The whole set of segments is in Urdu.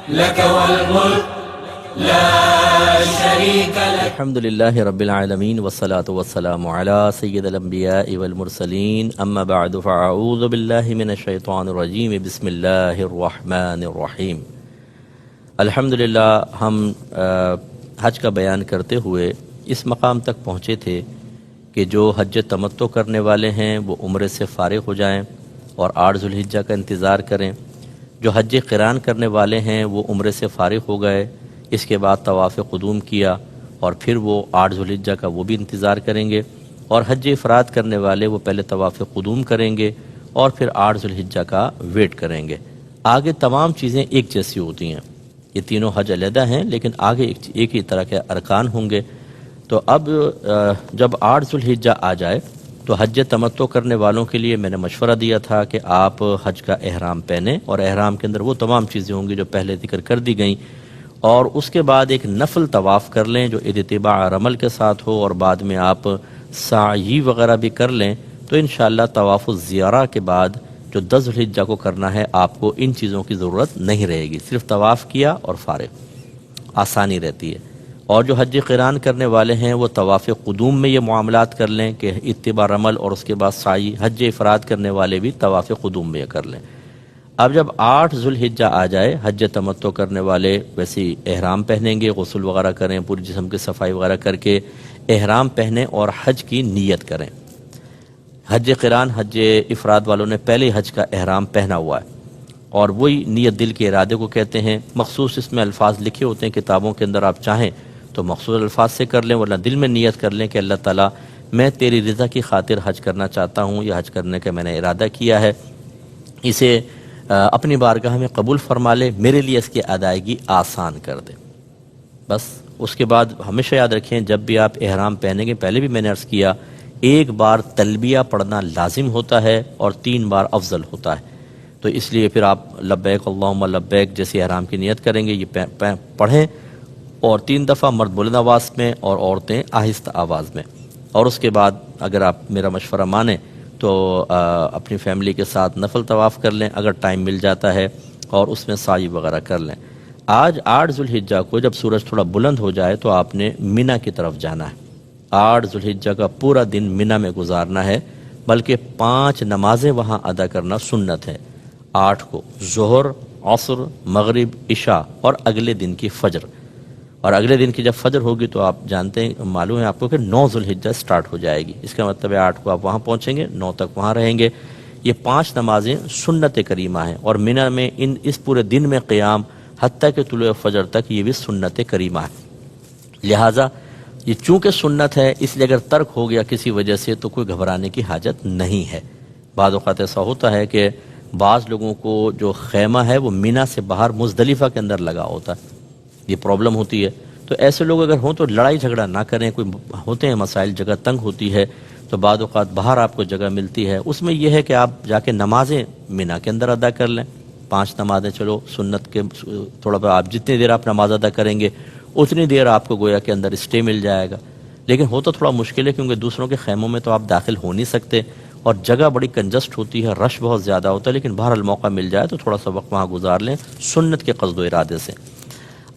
لك والملك لا شريك لك. الحمد للہ رب العالمین والصلاة والسلام علی سید الانبیاء والمرسلین اما بعد فاعوذ باللہ من الشیطان الرجیم بسم اللہ الرحمن الرحیم. الحمدللہ ہم حج کا بیان کرتے ہوئے اس مقام تک پہنچے تھے کہ جو حج تمتع کرنے والے ہیں وہ عمرے سے فارغ ہو جائیں اور 8 ذوالحجہ کا انتظار کریں. جو حج قران کرنے والے ہیں وہ عمرے سے فارغ ہو گئے، اس کے بعد طواف قدوم کیا اور پھر وہ 8 ذوالحجہ کا وہ بھی انتظار کریں گے. اور حج افراد کرنے والے وہ پہلے طواف قدوم کریں گے اور پھر 8 ذوالحجہ کا ویٹ کریں گے. آگے تمام چیزیں ایک جیسی ہوتی ہیں، یہ تینوں حج علیحدہ ہیں لیکن آگے ایک ہی طرح کے ارکان ہوں گے. تو اب جب 8 ذوالحجہ آ جائے تو حج تمتع کرنے والوں کے لیے میں نے مشورہ دیا تھا کہ آپ حج کا احرام پہنیں، اور احرام کے اندر وہ تمام چیزیں ہوں گی جو پہلے ذکر کر دی گئیں، اور اس کے بعد ایک نفل طواف کر لیں جو اتباع رمل کے ساتھ ہو، اور بعد میں آپ سعی وغیرہ بھی کر لیں. تو انشاءاللہ طواف الزیارہ کے بعد جو 10 ذوالحجہ کو کرنا ہے آپ کو ان چیزوں کی ضرورت نہیں رہے گی، صرف طواف کیا اور فارغ، آسانی رہتی ہے. اور جو حج قران کرنے والے ہیں وہ طواف قدوم میں یہ معاملات کر لیں کہ اتباع رمل اور اس کے بعد سعی. حج افراد کرنے والے بھی طواف قدوم میں یہ کر لیں. اب جب 8 ذوالحجہ آ جائے، حج تمتع کرنے والے ویسے احرام پہنیں گے، غسل وغیرہ کریں، پوری جسم کی صفائی وغیرہ کر کے احرام پہنیں اور حج کی نیت کریں. حج قران حج افراد والوں نے پہلے حج کا احرام پہنا ہوا ہے، اور وہی نیت دل کے ارادے کو کہتے ہیں. مخصوص اس میں الفاظ لکھے ہوتے ہیں کتابوں کے اندر، آپ چاہیں تو مخصوص الفاظ سے کر لیں، ورنہ دل میں نیت کر لیں کہ اللہ تعالیٰ میں تیری رضا کی خاطر حج کرنا چاہتا ہوں، یا حج کرنے کا میں نے ارادہ کیا ہے، اسے اپنی بارگاہ میں قبول فرما لے، میرے لیے اس کی ادائیگی آسان کر دے. بس اس کے بعد ہمیشہ یاد رکھیں جب بھی آپ احرام پہنیں گے، پہلے بھی میں نے عرض کیا، ایک بار تلبیہ پڑھنا لازم ہوتا ہے اور 3 بار افضل ہوتا ہے. تو اس لیے پھر آپ لبیک اللہم لبیک جیسے احرام کی نیت کریں گے یہ پڑھیں، اور 3 دفعہ مرد بلند آواز میں اور عورتیں آہستہ آواز میں. اور اس کے بعد اگر آپ میرا مشورہ مانیں تو اپنی فیملی کے ساتھ نفل طواف کر لیں اگر ٹائم مل جاتا ہے، اور اس میں سعی وغیرہ کر لیں. آج 8 ذوالحجہ کو جب سورج تھوڑا بلند ہو جائے تو آپ نے مینا کی طرف جانا ہے. 8 ذوالحجہ کا پورا دن مینا میں گزارنا ہے، بلکہ 5 نمازیں وہاں ادا کرنا سنت ہے. 8 کو ظہر، عصر، مغرب، عشاء اور اگلے دن کی فجر. اور اگلے دن کی جب فجر ہوگی تو آپ جانتے ہیں، معلوم ہے آپ کو کہ 9 ذوالحجہ سٹارٹ ہو جائے گی. اس کا مطلب ہے 8 کو آپ وہاں پہنچیں گے، 9 تک وہاں رہیں گے. یہ 5 نمازیں سنت کریمہ ہیں، اور مینا میں اس پورے دن میں قیام حتیٰ کہ طلوع فجر تک یہ بھی سنت کریمہ ہے. لہٰذا یہ چونکہ سنت ہے اس لیے اگر ترک ہو گیا کسی وجہ سے تو کوئی گھبرانے کی حاجت نہیں ہے. بعض اوقات ایسا ہوتا ہے کہ بعض لوگوں کو جو خیمہ ہے وہ مینا سے باہر مزدلفہ کے اندر لگا ہوتا ہے، یہ پرابلم ہوتی ہے. تو ایسے لوگ اگر ہوں تو لڑائی جھگڑا نہ کریں. کوئی ہوتے ہیں مسائل، جگہ تنگ ہوتی ہے تو بعض اوقات باہر آپ کو جگہ ملتی ہے، اس میں یہ ہے کہ آپ جا کے نمازیں مینا کے اندر ادا کر لیں. 5 نمازیں چلو سنت کے تھوڑا بہت آپ جتنی دیر آپ نماز ادا کریں گے اتنی دیر آپ کو گویا کے اندر اسٹے مل جائے گا. لیکن ہوتا تھوڑا مشکل ہے کیونکہ دوسروں کے خیموں میں تو آپ داخل ہو نہیں سکتے اور جگہ بڑی کنجسٹ ہوتی ہے، رش بہت زیادہ ہوتا ہے. لیکن بہرحال موقع مل جائے تو تھوڑا سا وقت وہاں گزار لیں سنت کے قصد و ارادے سے.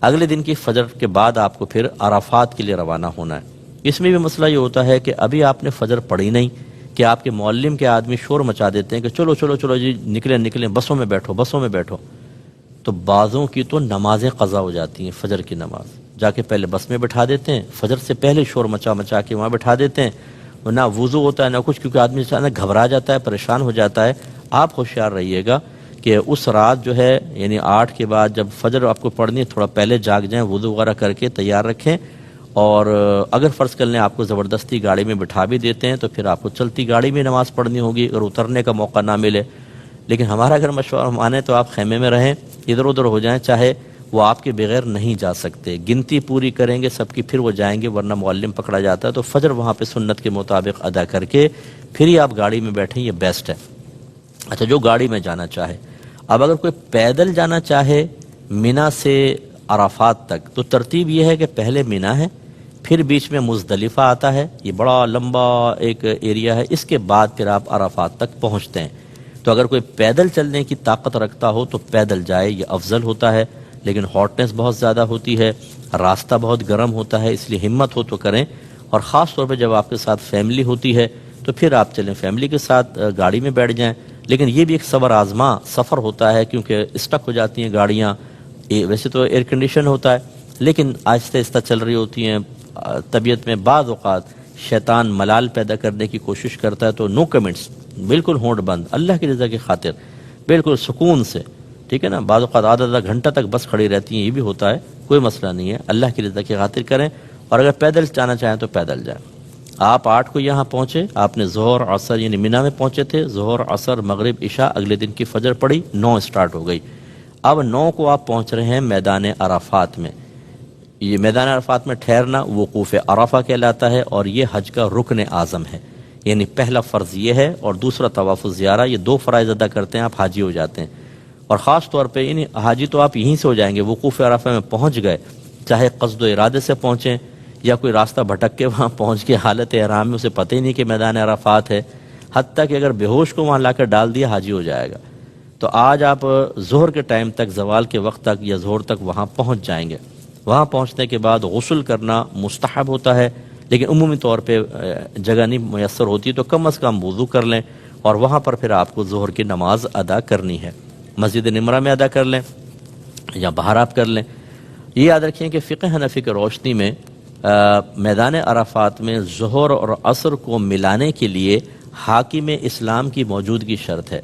اگلے دن کی فجر کے بعد آپ کو پھر عرفات کے لیے روانہ ہونا ہے. اس میں بھی مسئلہ یہ ہوتا ہے کہ ابھی آپ نے فجر پڑھی نہیں کہ آپ کے معلم کے آدمی شور مچا دیتے ہیں کہ چلو چلو چلو جی نکلیں بسوں میں بیٹھو. تو بعضوں کی تو نمازیں قضا ہو جاتی ہیں. فجر کی نماز جا کے پہلے بس میں بٹھا دیتے ہیں، فجر سے پہلے شور مچا کے وہاں بٹھا دیتے ہیں، نہ وضو ہوتا ہے نہ کچھ، کیونکہ آدمی گھبرا جاتا ہے، پریشان ہو جاتا ہے. آپ ہوشیار رہیے گا کہ اس رات جو ہے یعنی 8 کے بعد جب فجر آپ کو پڑھنی ہے تھوڑا پہلے جاگ جائیں، وضو وغیرہ کر کے تیار رکھیں. اور اگر فرض کر لیں آپ کو زبردستی گاڑی میں بٹھا بھی دیتے ہیں تو پھر آپ کو چلتی گاڑی میں نماز پڑھنی ہوگی اگر اترنے کا موقع نہ ملے. لیکن ہمارا اگر مشورہ مانیں تو آپ خیمے میں رہیں، ادھر ادھر ہو جائیں، چاہے وہ آپ کے بغیر نہیں جا سکتے. گنتی پوری کریں گے سب کی پھر وہ جائیں گے، ورنہ معلم پکڑا جاتا ہے. تو فجر وہاں پہ سنت کے مطابق ادا کر کے پھر ہی آپ گاڑی میں بیٹھیں، یہ بیسٹ ہے. اچھا، جو گاڑی میں جانا چاہے، اب اگر کوئی پیدل جانا چاہے مینا سے عرفات تک تو ترتیب یہ ہے کہ پہلے مینا ہے، پھر بیچ میں مزدلفہ آتا ہے، یہ بڑا لمبا ایک ایریا ہے، اس کے بعد پھر آپ عرفات تک پہنچتے ہیں. تو اگر کوئی پیدل چلنے کی طاقت رکھتا ہو تو پیدل جائے، یہ افضل ہوتا ہے. لیکن ہاٹنس بہت زیادہ ہوتی ہے، راستہ بہت گرم ہوتا ہے، اس لیے ہمت ہو تو کریں، اور خاص طور پہ جب آپ کے ساتھ فیملی ہوتی ہے تو پھر آپ چلیں فیملی کے ساتھ گاڑی میں بیٹھ جائیں، لیکن یہ بھی ایک صبر آزما سفر ہوتا ہے کیونکہ اسٹک ہو جاتی ہیں گاڑیاں، ویسے تو ایئر کنڈیشن ہوتا ہے لیکن آہستہ آہستہ چل رہی ہوتی ہیں، طبیعت میں بعض اوقات شیطان ملال پیدا کرنے کی کوشش کرتا ہے، تو نو کمنٹس، بالکل ہونٹ بند، اللہ کی رضا کی خاطر بالکل سکون سے، ٹھیک ہے نا، بعض اوقات آدھا گھنٹہ تک بس کھڑی رہتی ہیں، یہ بھی ہوتا ہے، کوئی مسئلہ نہیں ہے، اللہ کی رضا کی خاطر کریں، اور اگر پیدل جانا چاہیں تو پیدل جائیں۔ آپ 8 کو یہاں پہنچے، آپ نے ظہر عصر یعنی منی میں پہنچے تھے، ظہر عصر مغرب عشاء، اگلے دن کی فجر پڑی، 9 سٹارٹ ہو گئی، اب 9 کو آپ پہنچ رہے ہیں میدان عرفات میں۔ یہ میدان عرفات میں ٹھہرنا وقوف عرفہ کہلاتا ہے، اور یہ حج کا رکن اعظم ہے، یعنی پہلا فرض یہ ہے، اور دوسرا طواف الزیارہ، یہ 2 فرائض ادا کرتے ہیں آپ حاجی ہو جاتے ہیں، اور خاص طور پہ یعنی حاجی تو آپ یہیں سے ہو جائیں گے، وقوف عرفہ میں پہنچ گئے، چاہے قصد و ارادے سے پہنچیں یا کوئی راستہ بھٹک کے وہاں پہنچ کے حالت احرام میں اسے پتہ ہی نہیں کہ میدان عرفات ہے، حتیٰ کہ اگر بے ہوش کو وہاں لا کر ڈال دیا حاجی ہو جائے گا۔ تو آج آپ ظہر کے ٹائم تک، زوال کے وقت تک یا ظہر تک وہاں پہنچ جائیں گے، وہاں پہنچنے کے بعد غسل کرنا مستحب ہوتا ہے، لیکن عمومی طور پہ جگہ نہیں میسر ہوتی تو کم از کم وضو کر لیں، اور وہاں پر پھر آپ کو ظہر کی نماز ادا کرنی ہے، مسجد نمرہ میں ادا کر لیں یا باہر آپ کر لیں۔ یہ یاد رکھیں کہ فقہ حنفی کی روشنی میں میدان عرفات میں ظہر اور عصر کو ملانے کے لیے حاکم اسلام کی موجودگی شرط ہے،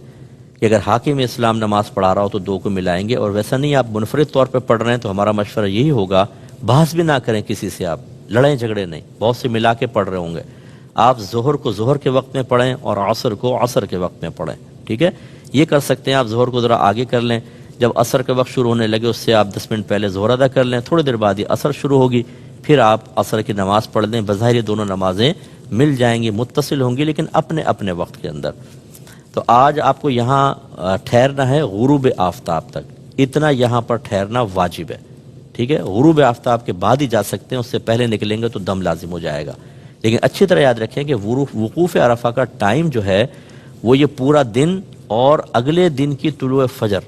کہ اگر حاکم اسلام نماز پڑھا رہا ہو تو 2 کو ملائیں گے، اور ویسا نہیں آپ منفرد طور پہ پڑھ رہے ہیں تو ہمارا مشورہ یہی ہوگا، بحث بھی نہ کریں کسی سے، آپ لڑیں جھگڑے نہیں، بہت سے ملا کے پڑھ رہے ہوں گے، آپ ظہر کو ظہر کے وقت میں پڑھیں اور عصر کو عصر کے وقت میں پڑھیں، ٹھیک ہے، یہ کر سکتے ہیں۔ آپ ظہر کو ذرا آگے کر لیں، جب عصر کے وقت شروع ہونے لگے اس سے آپ 10 منٹ پہلے ظہر ادا کر لیں، تھوڑی دیر بعد ہی عصر شروع ہوگی، پھر آپ عصر کی نماز پڑھ لیں، بظاہر یہ دونوں نمازیں مل جائیں گی، متصل ہوں گی، لیکن اپنے اپنے وقت کے اندر۔ تو آج آپ کو یہاں ٹھہرنا ہے غروب آفتاب تک، اتنا یہاں پر ٹھہرنا واجب ہے، ٹھیک ہے، غروب آفتاب کے بعد ہی جا سکتے ہیں، اس سے پہلے نکلیں گے تو دم لازم ہو جائے گا، لیکن اچھی طرح یاد رکھیں کہ وقوف عرفہ کا ٹائم جو ہے وہ یہ پورا دن اور اگلے دن کی طلوع فجر،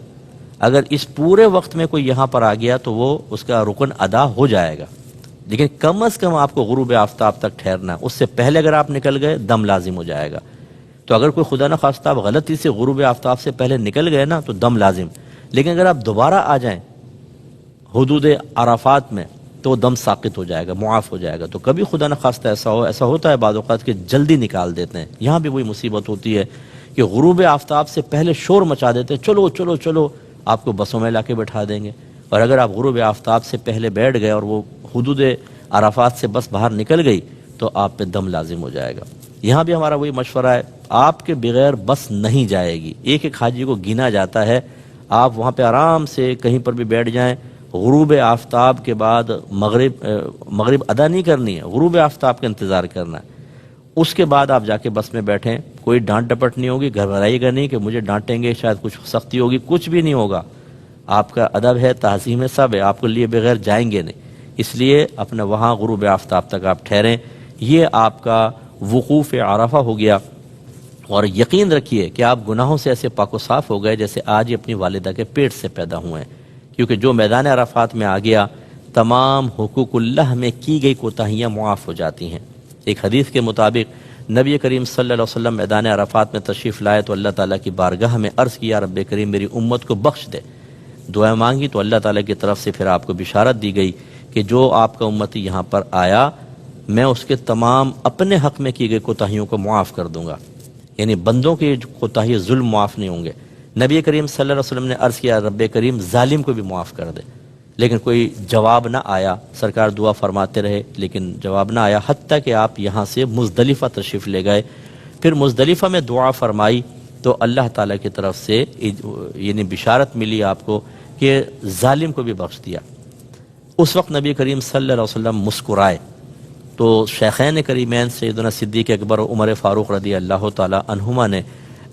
اگر اس پورے وقت میں کوئی یہاں پر آ گیا تو وہ اس کا رکن ادا ہو جائے گا، لیکن کم از کم آپ کو غروب آفتاب تک ٹھہرنا، اس سے پہلے اگر آپ نکل گئے دم لازم ہو جائے گا۔ تو اگر کوئی خدا نخواستہ آپ غلطی سے غروب آفتاب سے پہلے نکل گئے نا تو دم لازم، لیکن اگر آپ دوبارہ آ جائیں حدود عرفات میں تو دم ساقط ہو جائے گا، معاف ہو جائے گا۔ تو کبھی خدا نخواستہ ایسا ہوتا ہے بعض اوقات کہ جلدی نکال دیتے ہیں، یہاں بھی وہی مصیبت ہوتی ہے کہ غروب آفتاب سے پہلے شور مچا دیتے ہیں، چلو چلو چلو، آپ کو بسوں میں لا کے بٹھا دیں گے، اور اگر آپ غروب آفتاب سے پہلے بیٹھ گئے اور وہ حدود عرفات سے بس باہر نکل گئی تو آپ پہ دم لازم ہو جائے گا۔ یہاں بھی ہمارا وہی مشورہ ہے، آپ کے بغیر بس نہیں جائے گی، ایک ایک حاجی کو گنا جاتا ہے، آپ وہاں پہ آرام سے کہیں پر بھی بیٹھ جائیں، غروب آفتاب کے بعد مغرب ادا نہیں کرنی ہے، غروب آفتاب کا انتظار کرنا ہے، اس کے بعد آپ جا کے بس میں بیٹھیں، کوئی ڈانٹ ڈپٹ نہیں ہوگی، گھبرائیے گا نہیں کہ مجھے ڈانٹیں گے، شاید کچھ سختی ہوگی، کچھ بھی نہیں ہوگا، آپ کا ادب ہے، تعظیم ہے، سب ہے، آپ کو لیے بغیر جائیں گے نہیں، اس لیے اپنا وہاں غروب آفتاب تک آپ ٹھہریں، یہ آپ کا وقوف عرفہ ہو گیا۔ اور یقین رکھیے کہ آپ گناہوں سے ایسے پاک و صاف ہو گئے جیسے آج ہی اپنی والدہ کے پیٹ سے پیدا ہوئے ہیں، کیونکہ جو میدان عرفات میں آ گیا تمام حقوق اللہ میں کی گئی کوتاہیاں معاف ہو جاتی ہیں۔ ایک حدیث کے مطابق نبی کریم صلی اللہ علیہ وسلم میدان عرفات میں تشریف لائے تو اللہ تعالیٰ کی بارگاہ میں عرض کیا، رب کریم میری امت کو بخش دے، دعا مانگی تو اللہ تعالیٰ کی طرف سے پھر آپ کو بشارت دی گئی کہ جو آپ کا امتی یہاں پر آیا میں اس کے تمام اپنے حق میں کی گئی کوتاہیوں کو معاف کر دوں گا، یعنی بندوں کے کوتاہی ظلم معاف نہیں ہوں گے۔ نبی کریم صلی اللہ علیہ وسلم نے عرض کیا رب کریم ظالم کو بھی معاف کر دے، لیکن کوئی جواب نہ آیا، سرکار دعا فرماتے رہے لیکن جواب نہ آیا، حتیٰ کہ آپ یہاں سے مزدلفہ تشریف لے گئے، پھر مزدلفہ میں دعا فرمائی تو اللہ تعالیٰ کی طرف سے یعنی بشارت ملی آپ کو کہ ظالم کو بھی بخش دیا۔ اس وقت نبی کریم صلی اللہ علیہ وسلم مسکرائے تو شیخین کریمین سیدنا صدیق اکبر و عمر فاروق رضی اللہ تعالی عنہما نے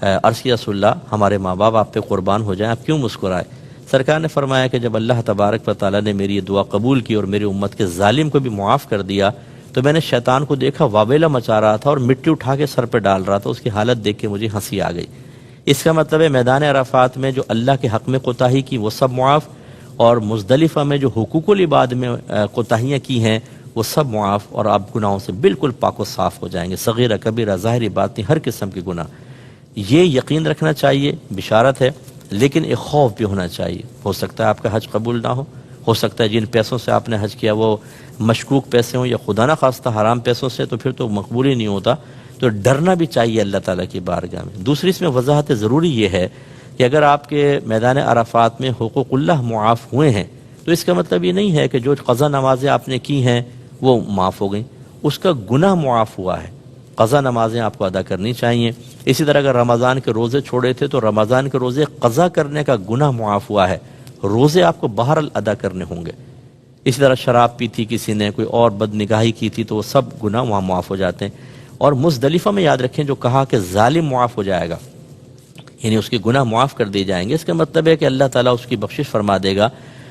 عرض کیا رسول اللہ ہمارے ماں باپ آپ پہ قربان ہو جائیں، آپ کیوں مسکرائے؟ سرکار نے فرمایا کہ جب اللہ تبارک و تعالی نے میری یہ دعا قبول کی اور میری امت کے ظالم کو بھی معاف کر دیا تو میں نے شیطان کو دیکھا واویلا مچا رہا تھا اور مٹی اٹھا کے سر پہ ڈال رہا تھا، اس کی حالت دیکھ کے مجھے ہنسی آ گئی۔ اس کا مطلب ہے میدان عرفات میں جو اللہ کے حق میں کوتاہی کی وہ سب معاف، اور مزدلفہ میں جو حقوق العباد میں کوتاہیاں کی ہیں وہ سب معاف، اور آپ گناہوں سے بالکل پاک و صاف ہو جائیں گے، صغیرہ کبیرہ ظاہری باطنی ہر قسم کے گناہ۔ یہ یقین رکھنا چاہیے، بشارت ہے، لیکن ایک خوف بھی ہونا چاہیے، ہو سکتا ہے آپ کا حج قبول نہ ہو سکتا ہے جن پیسوں سے آپ نے حج کیا وہ مشکوک پیسے ہوں یا خدا نہ خواستہ حرام پیسوں سے، تو پھر تو مقبول ہی نہیں ہوتا، تو ڈرنا بھی چاہیے اللہ تعالیٰ کی بارگاہ میں۔ دوسری اس میں وضاحت ضروری یہ ہے کہ اگر آپ کے میدان عرفات میں حقوق اللہ معاف ہوئے ہیں تو اس کا مطلب یہ نہیں ہے کہ جو قضا نمازیں آپ نے کی ہیں وہ معاف ہو گئیں، اس کا گناہ معاف ہوا ہے۔ قضا نمازیں آپ کو ادا کرنی چاہیے۔ اسی طرح اگر رمضان کے روزے چھوڑے تھے تو رمضان کے روزے قضا کرنے کا گناہ معاف ہوا ہے، روزے آپ کو بہرحال ادا کرنے ہوں گے۔ اسی طرح شراب پی تھی کسی نے، کوئی اور بد نگاہی کی تھی، تو وہ سب گناہ وہاں معاف ہو جاتے ہیں۔ اور مزدلفہ میں یاد رکھیں جو کہا کہ ظالم معاف ہو جائے گا، یعنی اس کے گناہ معاف کر دیے جائیں گے، اس کا مطلب ہے کہ اللہ تعالیٰ اس کی بخشش فرما دے گا،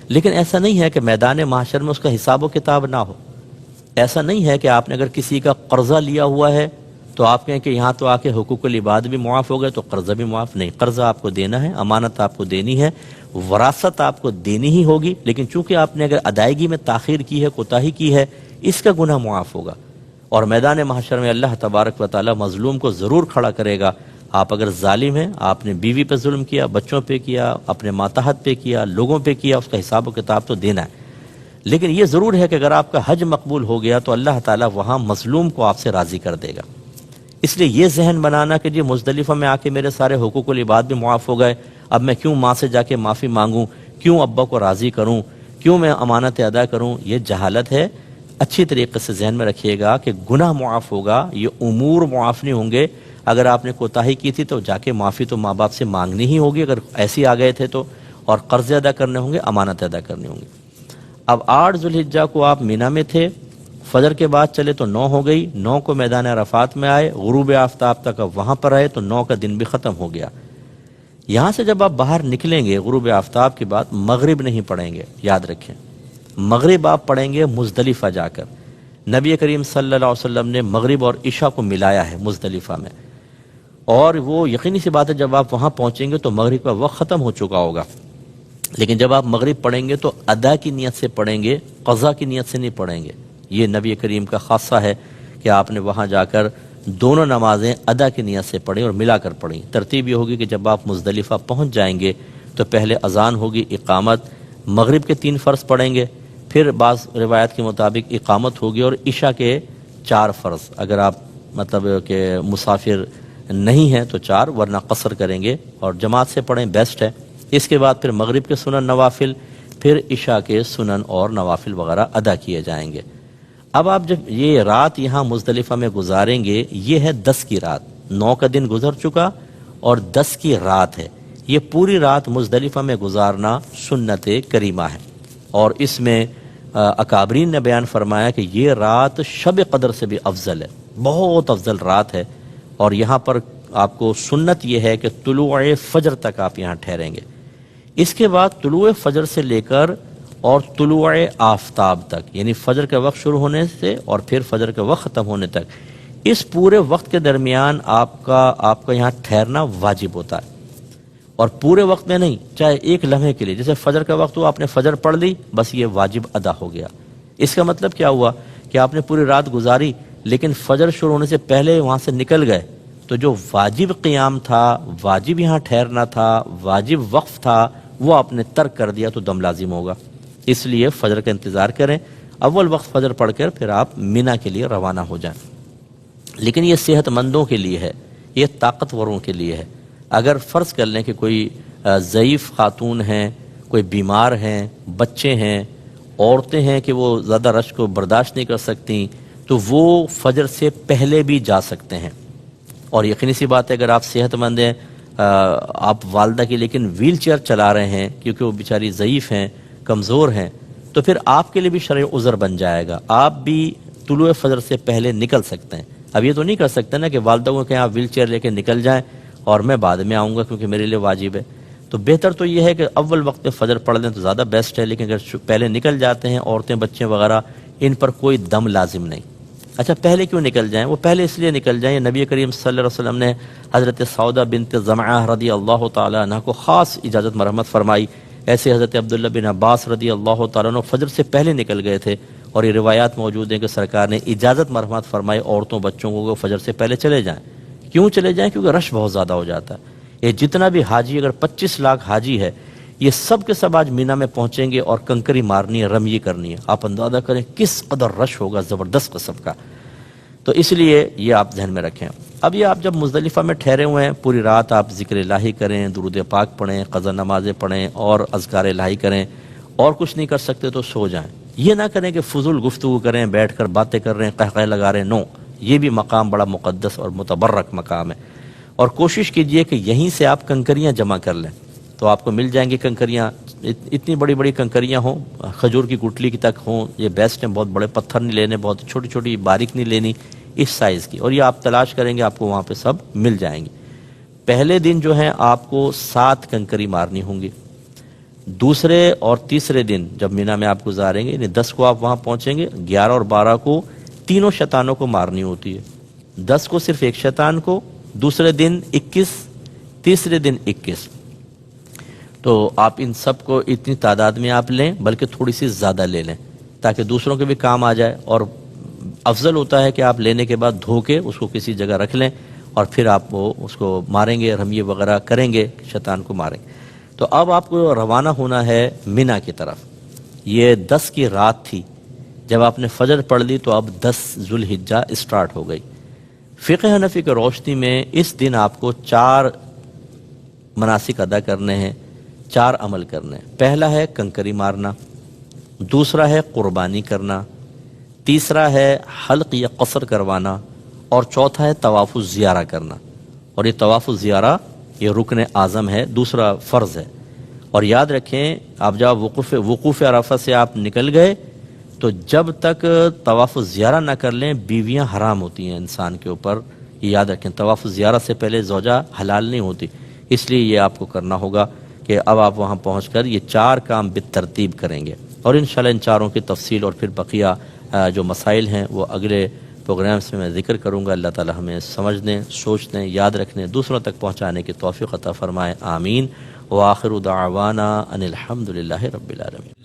لیکن ایسا نہیں ہے کہ میدان محشر میں اس کا حساب و کتاب نہ ہو۔ ایسا نہیں ہے کہ آپ نے اگر کسی کا قرضہ لیا ہوا ہے تو آپ کہیں کہ یہاں تو آ کے حقوق العباد بھی معاف ہو گئے تو قرضہ بھی معاف نہیں، قرضہ آپ کو دینا ہے، امانت آپ کو دینی ہے، وراثت آپ کو دینی ہی ہوگی، لیکن چونکہ آپ نے اگر ادائیگی میں تاخیر کی ہے، کوتاہی کی ہے، اس کا گناہ معاف ہوگا۔ اور میدان محشر میں اللہ تبارک و تعالی مظلوم کو ضرور کھڑا کرے گا۔ آپ اگر ظالم ہیں، آپ نے بیوی پہ ظلم کیا، بچوں پہ کیا، اپنے ماتحت پہ کیا، لوگوں پہ کیا، اس کا حساب و کتاب تو دینا ہے، لیکن یہ ضرور ہے کہ اگر آپ کا حج مقبول ہو گیا تو اللہ تعالیٰ وہاں مظلوم کو آپ سے راضی کر دے گا۔ اس لیے یہ ذہن بنانا کہ جی مزدلفہ میں آ کے میرے سارے حقوق العباد بھی معاف ہو گئے، اب میں کیوں ماں سے جا کے معافی مانگوں، کیوں ابا کو راضی کروں، کیوں میں امانت ادا کروں، یہ جہالت ہے۔ اچھی طریقے سے ذہن میں رکھیے گا کہ گناہ معاف ہوگا، یہ امور معاف نہیں ہوں گے۔ اگر آپ نے کوتاہی کی تھی تو جا کے معافی تو ماں باپ سے مانگنی ہی ہوگی، اگر ایسے آ گئے تھے تو، اور قرض ادا کرنے ہوں گے، امانت ادا کرنی ہوں گی۔ اب 8 ذوالحجہ کو آپ مینا میں تھے، فجر کے بعد چلے تو 9 ہو گئی، 9 کو میدان عرفات میں آئے، غروب آفتاب تک اب وہاں پر رہے تو 9 کا دن بھی ختم ہو گیا۔ یہاں سے جب آپ باہر نکلیں گے غروب آفتاب کے بعد مغرب نہیں پڑھیں گے، یاد رکھیں، مغرب آپ پڑھیں گے مزدلفہ جا کر۔ نبی کریم صلی اللہ علیہ وسلم نے مغرب اور عشاء کو ملایا ہے مزدلفہ میں، اور وہ یقینی سی بات ہے جب آپ وہاں پہنچیں گے تو مغرب کا وقت ختم ہو چکا ہوگا، لیکن جب آپ مغرب پڑھیں گے تو ادا کی نیت سے پڑھیں گے، قضا کی نیت سے نہیں پڑھیں گے۔ یہ نبی کریم کا خاصہ ہے کہ آپ نے وہاں جا کر دونوں نمازیں ادا کی نیت سے پڑھیں اور ملا کر پڑھیں۔ ترتیب یہ ہوگی کہ جب آپ مزدلفہ پہنچ جائیں گے تو پہلے اذان ہوگی، اقامت، مغرب کے 3 فرض پڑھیں گے، پھر بعض روایت کے مطابق اقامت ہوگی، اور عشاء کے 4 فرض، اگر آپ مطلب کہ مسافر نہیں ہیں تو 4، ورنہ قصر کریں گے اور جماعت سے پڑھیں، بیسٹ ہے۔ اس کے بعد پھر مغرب کے سنن نوافل، پھر عشاء کے سنن اور نوافل وغیرہ ادا کیے جائیں گے۔ اب آپ جب یہ رات یہاں مزدلفہ میں گزاریں گے، یہ ہے 10 کی رات، 9 کا دن گزر چکا اور 10 کی رات ہے، یہ پوری رات مزدلفہ میں گزارنا سنت کریمہ ہے۔ اور اس میں اکابرین نے بیان فرمایا کہ یہ رات شب قدر سے بھی افضل ہے، بہت افضل رات ہے، اور یہاں پر آپ کو سنت یہ ہے کہ طلوع فجر تک آپ یہاں ٹھہریں گے۔ اس کے بعد طلوع فجر سے لے کر اور طلوع آفتاب تک، یعنی فجر کا وقت شروع ہونے سے اور پھر فجر کا وقت ختم ہونے تک، اس پورے وقت کے درمیان آپ کا یہاں ٹھہرنا واجب ہوتا ہے، اور پورے وقت میں نہیں، چاہے ایک لمحے کے لیے، جیسے فجر کا وقت ہوا آپ نے فجر پڑھ لی، بس یہ واجب ادا ہو گیا۔ اس کا مطلب کیا ہوا کہ آپ نے پوری رات گزاری لیکن فجر شروع ہونے سے پہلے وہاں سے نکل گئے، تو جو واجب قیام تھا، واجب یہاں ٹھہرنا تھا، واجب وقف تھا، وہ آپ نے ترک کر دیا تو دم لازم ہوگا۔ اس لیے فجر کا انتظار کریں، اول وقت فجر پڑھ کر پھر آپ مینا کے لیے روانہ ہو جائیں۔ لیکن یہ صحت مندوں کے لیے ہے، یہ طاقتوروں کے لیے ہے۔ اگر فرض کر لیں کہ کوئی ضعیف خاتون ہیں، کوئی بیمار ہیں، بچے ہیں، عورتیں ہیں کہ وہ زیادہ رش کو برداشت نہیں کر سکتی، تو وہ فجر سے پہلے بھی جا سکتے ہیں۔ اور یقینی سی بات ہے اگر آپ صحت مند ہیں، آپ والدہ کی لیکن ویل چیئر چلا رہے ہیں کیونکہ وہ بیچاری ضعیف ہیں، کمزور ہیں، تو پھر آپ کے لیے بھی شرعی عذر بن جائے گا، آپ بھی طلوع فجر سے پہلے نکل سکتے ہیں۔ اب یہ تو نہیں کر سکتے نا کہ والدہ کو کہیں آپ ویل چیئر لے کے نکل جائیں اور میں بعد میں آؤں گا کیونکہ میرے لیے واجب ہے۔ تو بہتر تو یہ ہے کہ اول وقت میں فجر پڑھ لیں تو زیادہ بیسٹ ہے، لیکن اگر پہلے نکل جاتے ہیں عورتیں، بچے وغیرہ، ان پر کوئی دم لازم نہیں۔ اچھا پہلے کیوں نکل جائیں؟ وہ پہلے اس لیے نکل جائیں، نبی کریم صلی اللہ علیہ وسلم نے حضرت سعودہ بنت زمعہ رضی اللہ تعالی عنہ کو خاص اجازت مرحمت فرمائی ایسے حضرت عبداللہ بن عباس رضی اللہ تعالیٰ عنہ فجر سے پہلے نکل گئے تھے، اور یہ روایات موجود ہیں کہ سرکار نے اجازت مرحمت فرمائی عورتوں بچوں کو فجر سے پہلے چلے جائیں۔ کیوں چلے جائیں؟ کیونکہ رش بہت زیادہ ہو جاتا ہے۔ یہ جتنا بھی حاجی، اگر 25 لاکھ حاجی ہے، یہ سب کے سب آج مینا میں پہنچیں گے اور کنکری مارنی ہے، رمی کرنی ہے۔ آپ اندازہ کریں کس قدر رش ہوگا، زبردست قسم کا۔ تو اس لیے یہ آپ ذہن میں رکھیں۔ اب یہ آپ جب مزدلفہ میں ٹھہرے ہوئے ہیں، پوری رات آپ ذکر الہی کریں، درود پاک پڑھیں، قضا نمازیں پڑھیں اور اذکار الہی کریں، اور کچھ نہیں کر سکتے تو سو جائیں۔ یہ نہ کریں کہ فضول گفتگو کریں، بیٹھ کر باتیں کر رہے ہیں، قہقہے لگا رہے ہیں، نو، یہ بھی مقام بڑا مقدس اور متبرک مقام ہے۔ اور کوشش کیجئے کہ یہیں سے آپ کنکریاں جمع کر لیں، تو آپ کو مل جائیں گی کنکریاں۔ اتنی بڑی بڑی کنکریاں ہوں، کھجور کی گٹلی کی تک ہوں، یہ بیسٹ ہیں۔ بہت بڑے پتھر نہیں لینے، بہت چھوٹی چھوٹی باریک نہیں لینی، اس سائز کی، اور یہ آپ تلاش کریں گے آپ کو وہاں پہ سب مل جائیں گی۔ پہلے دن جو ہے آپ کو 7 کنکری مارنی ہوں گی، دوسرے اور تیسرے دن جب مینا میں آپ گزاریں گے، یعنی 10 کو آپ وہاں پہنچیں گے، 11 اور 12 کو تینوں شیطانوں کو مارنی ہوتی ہے۔ 10 کو صرف ایک شیطان کو، دوسرے دن 21، تیسرے دن 21۔ تو آپ ان سب کو اتنی تعداد میں آپ لیں، بلکہ تھوڑی سی زیادہ لے لیں تاکہ دوسروں کے بھی کام آ جائے، اور افضل ہوتا ہے کہ آپ لینے کے بعد دھو کے اس کو کسی جگہ رکھ لیں، اور پھر آپ وہ اس کو ماریں گے، رمیے وغیرہ کریں گے، شیطان کو ماریں گے۔ تو اب آپ کو روانہ ہونا ہے مینا کی طرف۔ یہ 10 کی رات تھی، جب آپ نے فجر پڑھ لی تو اب 10 ذوالحجہ اسٹارٹ ہو گئی۔ فقہ حنفی کی روشنی میں اس دن آپ کو 4 مناسک ادا کرنے ہیں، 4 عمل کرنے ہیں۔ پہلا ہے کنکری مارنا، دوسرا ہے قربانی کرنا، تیسرا ہے حلق یا قصر کروانا، اور چوتھا ہے طواف الزیارہ کرنا۔ اور یہ طواف الزیارہ یہ رکن اعظم ہے، دوسرا فرض ہے۔ اور یاد رکھیں، آپ جب وقوف عرفہ سے آپ نکل گئے تو جب تک طواف الزیارہ نہ کر لیں بیویاں حرام ہوتی ہیں انسان کے اوپر، یہ یاد رکھیں۔ طواف الزیارہ سے پہلے زوجہ حلال نہیں ہوتی، اس لیے یہ آپ کو کرنا ہوگا کہ اب آپ وہاں پہنچ کر یہ 4 کام بالترتیب کریں گے، اور انشاءاللہ ان چاروں کی تفصیل اور پھر بقیہ جو مسائل ہیں وہ اگلے پروگرامز میں ذکر کروں گا۔ اللہ تعالی ہمیں سمجھنے، سوچنے، یاد رکھنے، دوسروں تک پہنچانے کی توفیق عطا فرمائے، آمین۔ وآخر دعوانا ان الحمد للہ رب العالمین۔